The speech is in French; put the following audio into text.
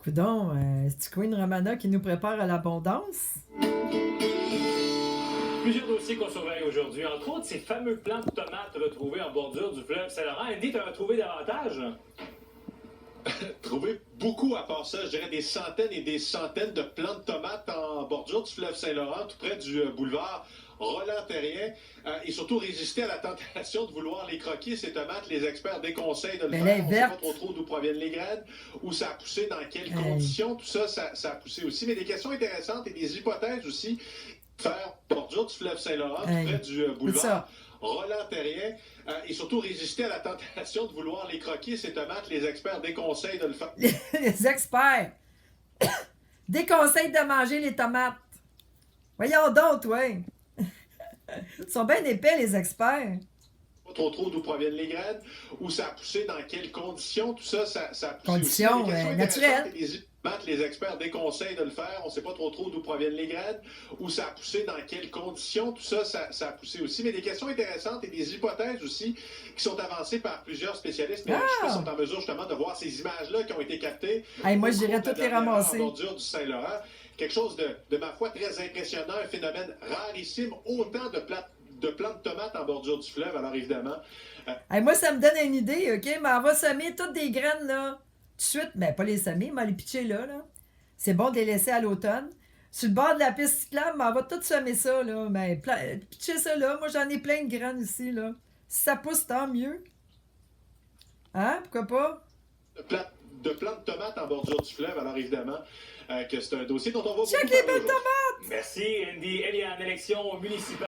Coudon, c'est-tu Queen Romana qui nous prépare à l'abondance? Plusieurs dossiers qu'on surveille aujourd'hui, entre autres ces fameux plants de tomates retrouvés en bordure du fleuve Saint-Laurent. Andy, tu en as trouvé davantage? Trouvé beaucoup à part ça, je dirais des centaines et des centaines de plants de tomates en bordure du fleuve Saint-Laurent, tout près du boulevard Roland-Terrien, et surtout résister à la tentation de vouloir les croquer, ces tomates. Les experts déconseillent de le Mais faire. elle est On ne sait verte. pas trop d'où proviennent les graines, où ça a poussé, dans quelles conditions, tout ça, ça a poussé aussi. Mais des questions intéressantes et des hypothèses aussi. Faire bordure du fleuve Saint-Laurent, tout près du boulevard Roland-Terrien, et surtout résister à la tentation de vouloir les croquer, ces tomates. Les experts déconseillent de le faire. Les experts déconseillent de manger les tomates. Voyons donc, toi. Ils sont bien épais, les experts. Pas trop d'où proviennent les graines, où ça a poussé, dans quelles conditions, tout ça, ça a poussé Conditions aussi. Des questions naturelles. intéressantes et les experts déconseillent de le faire. On ne sait pas trop d'où proviennent les graines, où ça a poussé, dans quelles conditions, tout ça, ça a poussé aussi. Mais des questions intéressantes et des hypothèses aussi qui sont avancées par plusieurs spécialistes. Mais je ne sais pas si sont en mesure justement de voir ces images-là qui ont été captées. Hey, moi, au cours j'irais de la toutes les dernière ramasser. En bordure du Saint-Laurent. Quelque chose de ma foi très impressionnant, un phénomène rarissime, autant de plants de tomates en bordure du fleuve. Alors évidemment, Hey, moi, ça me donne une idée, OK? Mais on va semer toutes des graines, là, tout de suite. Ben, pas les semer, mais les pitcher là. C'est bon de les laisser à l'automne. Sur le bord de la piste cyclable, mais on va tout semer ça, là. Ben, pitcher ça là. Moi, j'en ai plein de graines ici, là. Si ça pousse, tant mieux. Hein? Pourquoi pas? de plants de tomates en bordure du fleuve. Alors évidemment, que c'est un dossier dont on va Check beaucoup les parler belles aujourd'hui. tomates! Merci, Andy. Elle est en élection municipale.